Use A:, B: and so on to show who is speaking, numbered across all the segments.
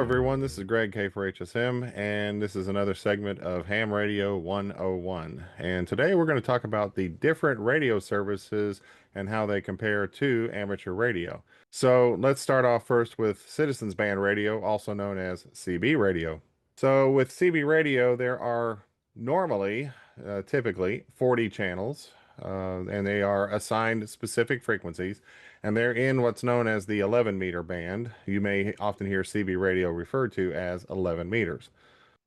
A: everyone, this is Greg K for HSM, and this is another segment of Ham Radio 101. And today we're going to talk about the different radio services and how they compare to amateur radio. So let's start off first with Citizens Band Radio, also known as CB radio. So with CB radio, there are typically 40 channels, and they are assigned specific frequencies, and they're in what's known as the 11 meter band. You may often hear CB radio referred to as 11 meters.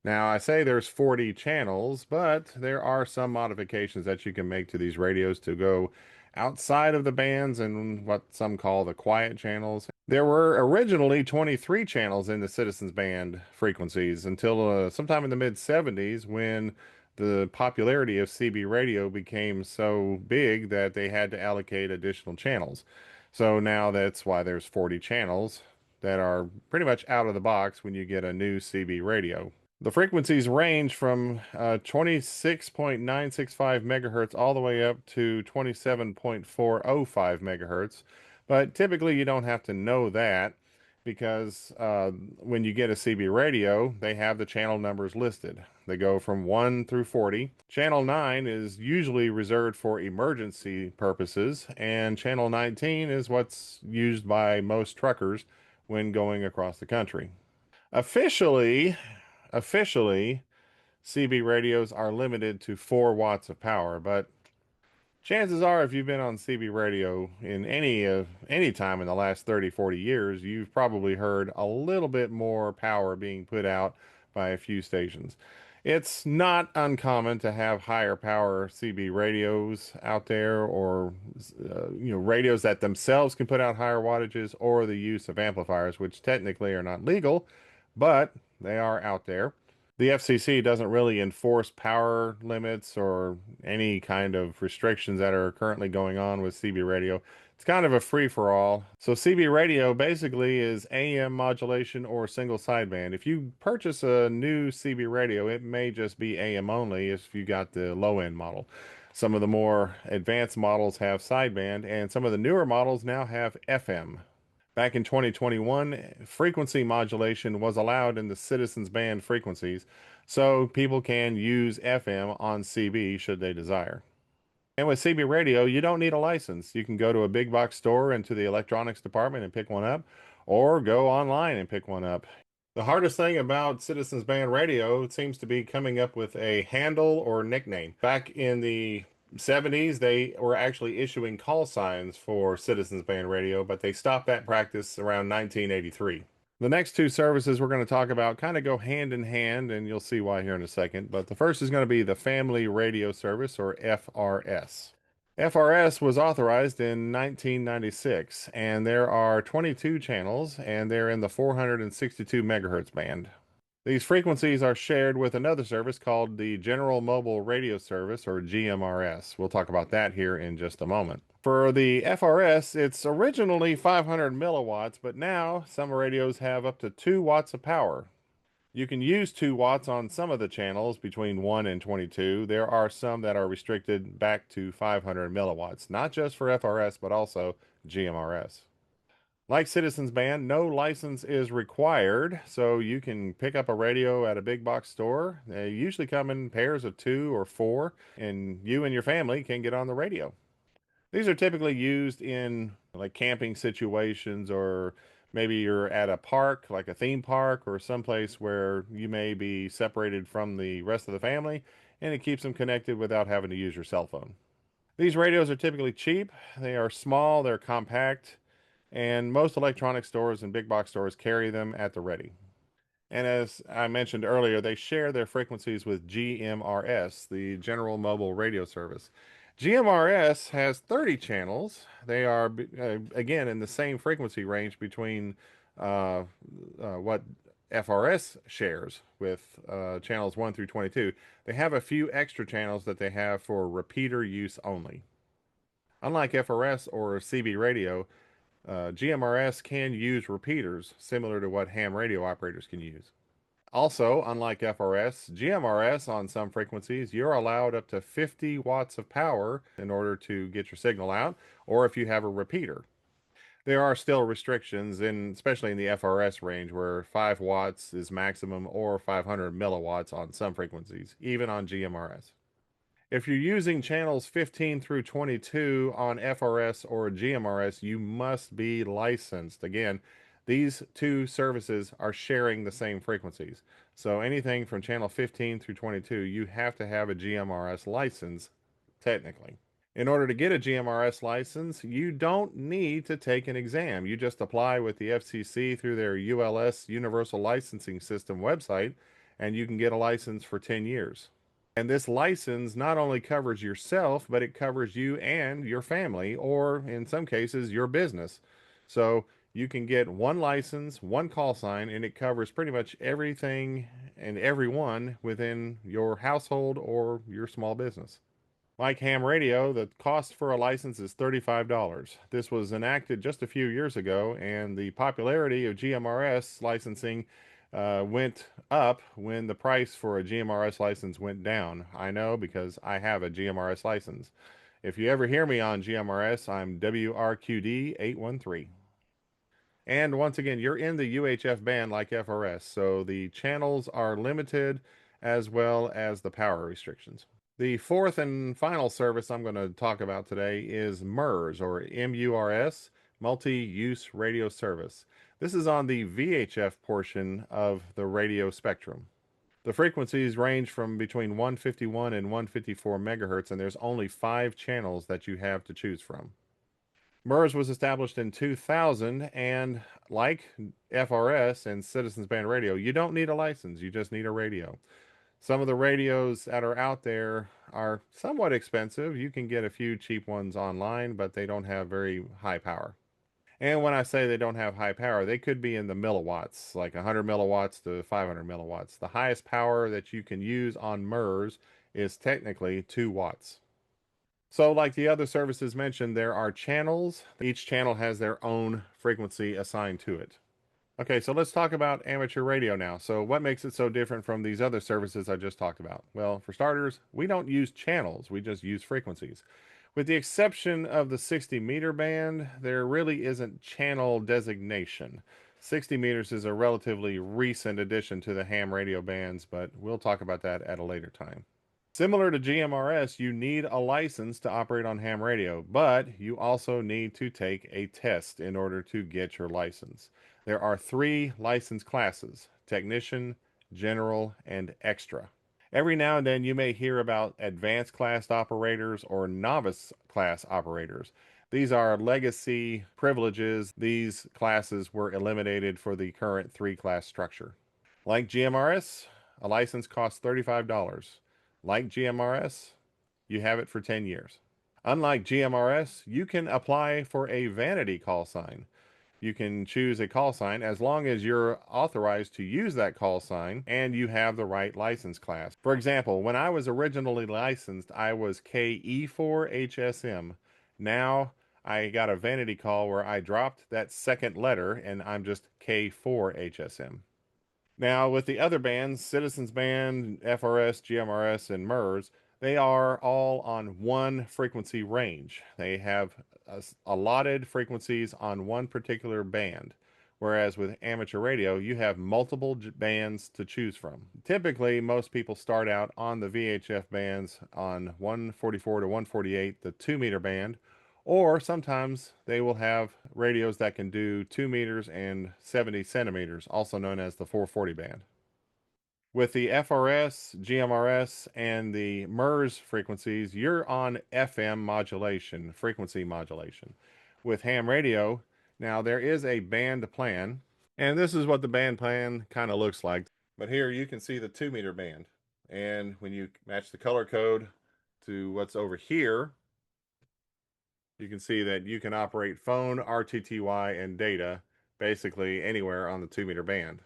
A: Now, I say there's 40 channels, but there are some modifications that you can make to these radios to go outside of the bands and what some call the quiet channels. There were originally 23 channels in the Citizens Band frequencies until sometime in the mid 70s when the popularity of CB radio became so big that they had to allocate additional channels. So now that's why there's 40 channels that are pretty much out of the box when you get a new CB radio. The frequencies range from 26.965 megahertz all the way up to 27.405 megahertz. But typically, you don't have to know that because when you get a CB radio, they have the channel numbers listed. They go from 1 through 40. Channel 9 is usually reserved for emergency purposes, and Channel 19 is what's used by most truckers when going across the country. Officially, Officially, CB radios are limited to 4 watts of power, but chances are if you've been on CB radio in any time in the last 30, 40 years, you've probably heard a little bit more power being put out by a few stations. It's not uncommon to have higher power CB radios out there or radios that themselves can put out higher wattages or the use of amplifiers, which technically are not legal, but they are out there. The FCC doesn't really enforce power limits or any kind of restrictions that are currently going on with CB radio. It's kind of a free-for-all. So CB radio basically is AM modulation or single sideband. If you purchase a new CB radio, it may just be AM only if you got the low-end model. Some of the more advanced models have sideband, and some of the newer models now have FM. Back in 2021, frequency modulation was allowed in the Citizens Band frequencies, so people can use FM on CB should they desire. And with CB radio, you don't need a license. You can go to a big box store into the electronics department and pick one up, or go online and pick one up. The hardest thing about Citizens Band radio seems to be coming up with a handle or nickname. Back in the 70s, they were actually issuing call signs for Citizens Band radio, but they stopped that practice around 1983. The next two services we're going to talk about kind of go hand in hand, and you'll see why here in a second. But the first is going to be the Family Radio Service, or FRS. FRS was authorized in 1996, and there are 22 channels, and they're in the 462 megahertz band. These frequencies are shared with another service called the General Mobile Radio Service, or GMRS. We'll talk about that here in just a moment. For the FRS, it's originally 500 milliwatts, but now some radios have up to 2 watts of power. You can use 2 watts on some of the channels between 1 and 22. There are some that are restricted back to 500 milliwatts, not just for FRS, but also GMRS. Like Citizens Band, no license is required, so you can pick up a radio at a big box store. They usually come in pairs of 2 or 4, and you and your family can get on the radio. These are typically used in like camping situations, or maybe you're at a park, like a theme park, or someplace where you may be separated from the rest of the family, and it keeps them connected without having to use your cell phone. These radios are typically cheap. They are small, they're compact, and most electronic stores and big box stores carry them at the ready. And as I mentioned earlier, they share their frequencies with GMRS, the General Mobile Radio Service. GMRS has 30 channels. They are, again, in the same frequency range between what FRS shares with channels 1 through 22. They have a few extra channels that they have for repeater use only. Unlike FRS or CB radio, GMRS can use repeaters similar to what ham radio operators can use. Also, unlike FRS, GMRS on some frequencies, you're allowed up to 50 watts of power in order to get your signal out, or if you have a repeater. There are still restrictions, especially in the FRS range, where 5 watts is maximum or 500 milliwatts on some frequencies, even on GMRS. If you're using channels 15 through 22 on FRS or GMRS, you must be licensed. Again, these two services are sharing the same frequencies. So anything from channel 15 through 22, you have to have a GMRS license, technically. In order to get a GMRS license, you don't need to take an exam. You just apply with the FCC through their ULS Universal Licensing System website, and you can get a license for 10 years. And this license not only covers yourself, but it covers you and your family, or in some cases, your business. So you can get one license, one call sign, and it covers pretty much everything and everyone within your household or your small business. Like ham radio, the cost for a license is $35. This was enacted just a few years ago, and the popularity of GMRS licensing went up when the price for a GMRS license went down. I know because I have a GMRS license. If you ever hear me on GMRS, I'm WRQD 813. And once again, you're in the UHF band like FRS, so the channels are limited as well as the power restrictions. The fourth and final service I'm going to talk about today is MURS, or MURS, Multi-Use Radio Service. This is on the VHF portion of the radio spectrum. The frequencies range from between 151 and 154 megahertz, and there's only 5 channels that you have to choose from. MURS was established in 2000, and like FRS and Citizens Band Radio, you don't need a license, you just need a radio. Some of the radios that are out there are somewhat expensive. You can get a few cheap ones online, but they don't have very high power. And when I say they don't have high power, they could be in the milliwatts, like 100 milliwatts to 500 milliwatts. The highest power that you can use on MURS is technically 2 watts. So, like the other services mentioned, there are channels. Each channel has their own frequency assigned to it. Okay, so let's talk about amateur radio now. So what makes it so different from these other services I just talked about? Well, for starters, we don't use channels, we just use frequencies. With the exception of the 60 meter band, there really isn't channel designation. 60 meters is a relatively recent addition to the ham radio bands, but we'll talk about that at a later time. Similar to GMRS, you need a license to operate on ham radio, but you also need to take a test in order to get your license. There are 3 license classes: technician, general, and extra. Every now and then you may hear about advanced class operators or novice class operators. These are legacy privileges. These classes were eliminated for the current 3-class structure. Like GMRS, a license costs $35. Like GMRS, you have it for 10 years. Unlike GMRS, you can apply for a vanity call sign. You can choose a call sign as long as you're authorized to use that call sign and you have the right license class. For example, when I was originally licensed, I was KE4HSM. Now I got a vanity call where I dropped that second letter and I'm just K4HSM. Now, with the other bands, Citizens Band, FRS, GMRS, and MURS, they are all on one frequency range. They have allotted frequencies on one particular band, whereas with amateur radio, you have multiple bands to choose from. Typically, most people start out on the VHF bands on 144 to 148, the 2-meter band, or sometimes they will have radios that can do 2 meters and 70 centimeters, also known as the 440 band. With the FRS, GMRS, and the MURS frequencies, you're on FM modulation, frequency modulation. With ham radio, now there is a band plan, and this is what the band plan kind of looks like. But here you can see the 2-meter band. And when you match the color code to what's over here, you can see that you can operate phone, RTTY, and data basically anywhere on the 2-meter band.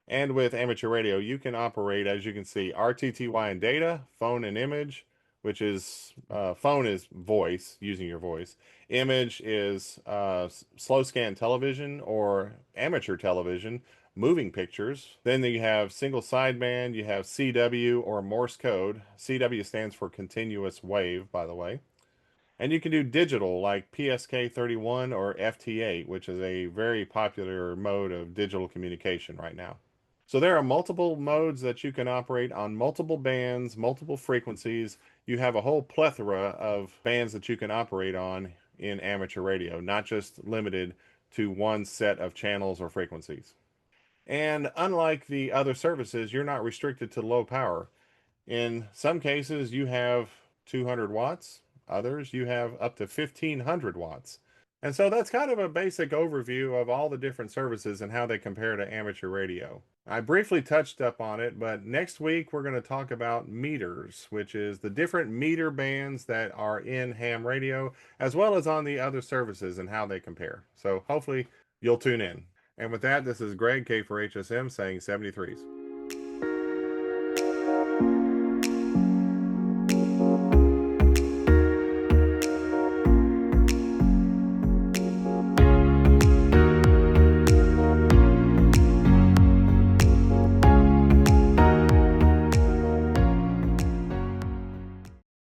A: And with amateur radio, you can operate, as you can see, RTTY and data, phone and image, which is phone is voice, using your voice. Image is slow scan television or amateur television, moving pictures. Then you have single sideband, you have CW or Morse code. CW stands for continuous wave, by the way. And you can do digital like PSK31 or FT8, which is a very popular mode of digital communication right now. So there are multiple modes that you can operate on multiple bands, multiple frequencies. You have a whole plethora of bands that you can operate on in amateur radio, not just limited to one set of channels or frequencies. And unlike the other services, you're not restricted to low power. In some cases, you have 200 watts. Others, you have up to 1500 watts. And so that's kind of a basic overview of all the different services and how they compare to amateur radio. I briefly touched up on it, but next week we're going to talk about meters, which is the different meter bands that are in ham radio, as well as on the other services and how they compare. So hopefully you'll tune in. And with that, this is Greg K for HSM saying 73s.